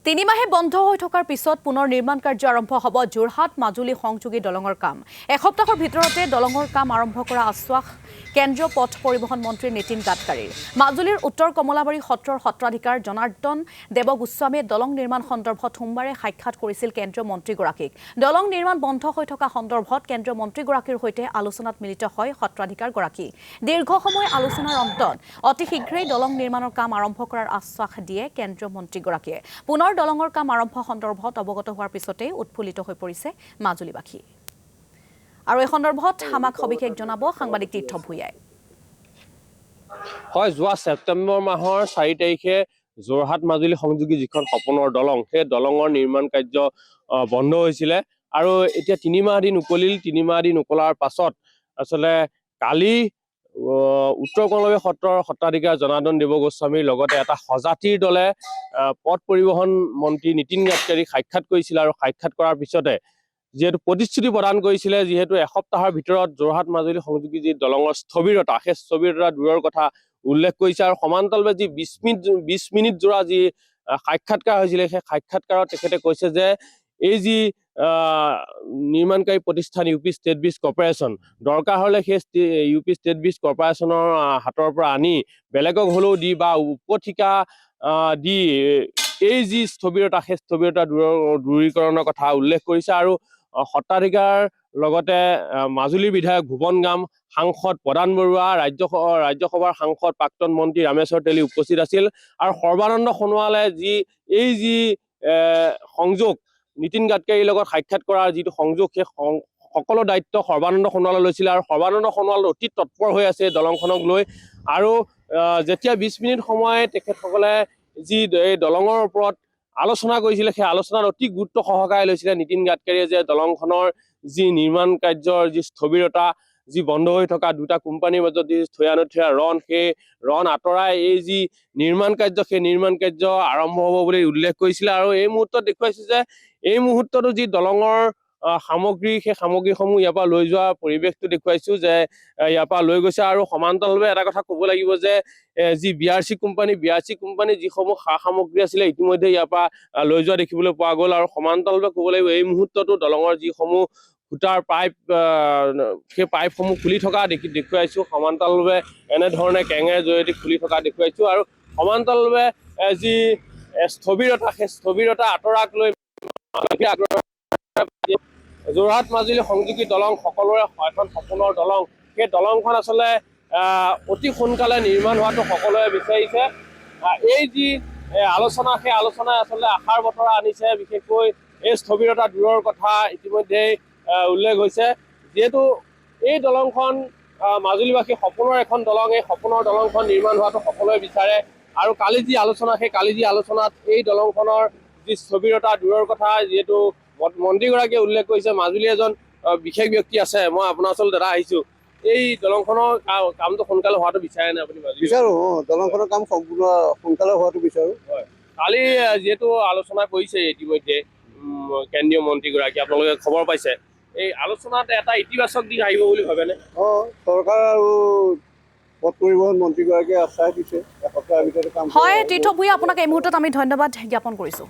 তিনি মাহে বন্ধ হৈ থকাৰ পিছত পুনৰ নিৰ্মাণ কাৰ্য আৰম্ভ হ'ব যোৰহাট মাজুলী সংযোগী দলঙৰ কাম। এসপ্তাহৰ ভিতৰতে দলঙৰ কাম আৰম্ভ কৰা আশ্বাস কেন্দ্ৰীয় পথ পৰিবহণ মন্ত্ৰী নীতিন গাডকাৰীৰ। মাজুলীৰ উত্তৰ কমলাবাৰী সত্ৰৰ সত্ৰাধিকাৰ জনাৰ্দন দেৱগোস্বামীয়ে দলং নিৰ্মাণ সন্দৰ্ভত সোমবাৰে সাক্ষাৎ কৰিছিল কেন্দ্ৰীয় মন্ত্ৰীগৰাকীক। দলং নিৰ্মাণ বন্ধ হৈ থকা সন্দৰ্ভত কেন্দ্ৰীয় মন্ত্ৰীগৰাকীৰ সৈতে আলোচনাত মিলিত হয় সত্ৰাধিকাৰগৰাকী। দীৰ্ঘ সময় আলোচনাৰ অন্তত অতি শীঘ্ৰেই দলং নিৰ্মাণৰ কাম আৰম্ভ কৰাৰ আশ্বাস দিয়ে কেন্দ্ৰীয় মন্ত্ৰীগৰাকীয়ে। পুনৰ দলঙৰ কাম আৰম্ভ সন্দৰ্ভত অৱগত হোৱাৰ পিছতেই উৎফুল্লিত হৈ পৰিছে মাজুলীবাসী। আৰু এই সন্দৰ্ভত আমাক সবিশেষ জনাব সাংবাদিক তীৰ্থ ভূঞাই। হয়, যোৱা ছেপ্টেম্বৰ মাহৰ 4 তাৰিখে যোৰহাট মাজুলী সংযোগী যিখন সপোনৰ দলং, সেই দলঙৰ নিৰ্মাণ কাৰ্য বন্ধ হৈছিলে আৰু এতিয়া 3 মাহ দিন উকলিল। 3 মাহ দিন উকলাৰ পাছত আচলতে কালি উত্তৰ কমলাবাৰী সত্ৰৰ সত্ৰাধিকাৰ জনাৰ্দন দেৱগোস্বামীৰ লগতে এটা সজাতিৰ দলে পথ পৰিবহণ মন্ত্ৰী নীতিন গাডকাৰীক সাক্ষাৎ কৰিছিল আৰু সাক্ষাৎ কৰাৰ পিছতে যিহেতু প্ৰতিশ্ৰুতি প্ৰদান কৰিছিলে, যিহেতু এসপ্তাহৰ ভিতৰত যোৰহাট মাজুলী সংযোগী যি দলঙৰ স্থবিৰতা, সেই স্থবিৰতা দূৰৰ কথা উল্লেখ কৰিছে আৰু সমান্তৰালভাৱে যি 20 মিনিট জোৰা যি সাক্ষাৎকাৰ হৈছিলে, সেই সাক্ষাৎকাৰত তেখেতে কৈছে যে এই যি নিৰ্মাণকাৰী প্ৰতিষ্ঠান ইউপি ষ্টেট ব্ৰিজ কৰ্পৰেশ্যন, দৰকাৰ হ'লে সেই ইউপি ষ্টেট ব্ৰিজ কৰ্পৰেশ্যনৰ হাতৰ পৰা আনি বেলেগক হ'লেও দি বা উপঠিকা দি এই যি স্থবিৰতা, সেই স্থবিৰতা দূৰীকৰণৰ কথা উল্লেখ কৰিছে। আৰু সত্ৰাধিকাৰ লগতে মাজুলী বিধায়ক ভুৱন গাম, সাংসদ প্ৰদান বৰুৱা, ৰাজ্যসভাৰ সাংসদ প্ৰাক্তন মন্ত্ৰী ৰামেশ্বৰ তেলী উপস্থিত আছিল। আৰু সৰ্বানন্দ সোণোৱালে এই যি সংযোগ নীতিন গাডকাৰীৰ লগত সাক্ষাৎ কৰাৰ যিটো সংযোগ, সেই সকলো দায়িত্ব সৰ্বানন্দ সোণোৱালে লৈছিলে আৰু সৰ্বানন্দ সোণোৱাল অতি তৎপৰ হৈ আছে দলংখনক লৈ। আৰু যেতিয়া 20 মিনিট সময় তেখেতসকলে যি এই দলঙৰ ওপৰত আলোচনা কৰিছিলে, সেই আলোচনাত অতি গুৰুত্ব সহকাৰে লৈছিলে নীতিন গাডকাৰীয়ে যে দলংখনৰ যি নিৰ্মাণ কাৰ্যৰ যি স্থবিৰতা, যি বন্ধ হৈ থকা দুটা কোম্পানীৰ মাজত যি থিয়া নথিয়া ৰণ, সেই ৰণ আঁতৰাই এই যি নিৰ্মাণ কাৰ্য, সেই নিৰ্মাণ কাৰ্য আৰম্ভ হ'ব বুলি উল্লেখ কৰিছিলে। আৰু এই মুহূৰ্তত দেখুৱাইছে যে এই মুহূৰ্ততো যি দলঙৰ সামগ্ৰী, সেই সামগ্ৰীসমূহ ইয়াৰ পৰা লৈ যোৱা পৰিৱেশটো দেখুৱাইছো যে ইয়াৰ পৰা লৈ গৈছে। আৰু সমান্তৰালভাৱে এটা কথা ক'ব লাগিব যে যি BRC কোম্পানী যিসমূহ সা সামগ্ৰী আছিলে ইতিমধ্যে ইয়াৰ পৰা লৈ যোৱা দেখিবলৈ পোৱা গ'ল। আৰু সমান্তৰালভাৱে ক'ব লাগিব এই মুহূৰ্ততো দলঙৰ যিসমূহ খুঁটাৰ পাইপ, সেই পাইপসমূহ খুলি থকা দেখুৱাইছো। সমান্তৰালভাৱে এনেধৰণে কেঙেৰ জৰিয়তে খুলি থকা দেখুৱাইছো। আৰু সমান্তৰালভাৱে যি স্থবিৰতা, সেই স্থবিৰতা আঁতৰাক লৈ যোৰহাট মাজুলী সংযোগী দলং সকলোৰে এখন সপোনৰ দলং, সেই দলংখন আচলতে অতি সোনকালে নিৰ্মাণ হোৱাটো সকলোৱে বিচাৰিছে। এই যি আলোচনা, সেই আলোচনাই আচলতে আশাৰ বতৰা আনিছে। বিশেষকৈ এই স্থবিৰতা দূৰৰ কথা ইতিমধ্যেই উল্লেখ হৈছে। যিহেতু এই দলংখন মাজুলীবাসী সপোনৰ এখন দলং, এই সপোনৰ দলংখন নিৰ্মাণ হোৱাটো সকলোৱে বিচাৰে। আৰু কালি যি আলোচনা, সেই কালি যি আলোচনাত এই দলংখনৰ যি স্থবিৰতা দূৰৰ কথা যিহেতু মন্ত্ৰীগৰাকীয়ে উল্লেখ কৰিছে, মাজুলী এজন বিশেষ ব্যক্তি আছে, মই আপোনাৰ ওচৰত দাদা আহিছো, এই দলংখনৰ কামটো সোনকালে হোৱাটো বিচাৰে নে আপুনি? বিচাৰো, দলংখনৰ কাম সম্পূৰ্ণ সোনকালে হোৱাটো বিচাৰো। হয়, কালি যিহেতু আলোচনা কৰিছে ইতিমধ্যে কেন্দ্ৰীয় মন্ত্ৰীগৰাকী, আপোনালোকে খবৰ পাইছে, এই আলোচনাত এটা ইতিবাচক দিশ আহিব বুলি ভাবেনে? চৰকাৰ আৰু পথ পৰিবহণ মন্ত্ৰীগৰাকীয়ে আশ্বাস দিছে এসপ্তাহৰ ভিতৰতে কাম। হয়, তীৰ্থ ভূঞা, আপোনাক এই মুহূৰ্তত আমি ধন্যবাদ জ্ঞাপন কৰিছো।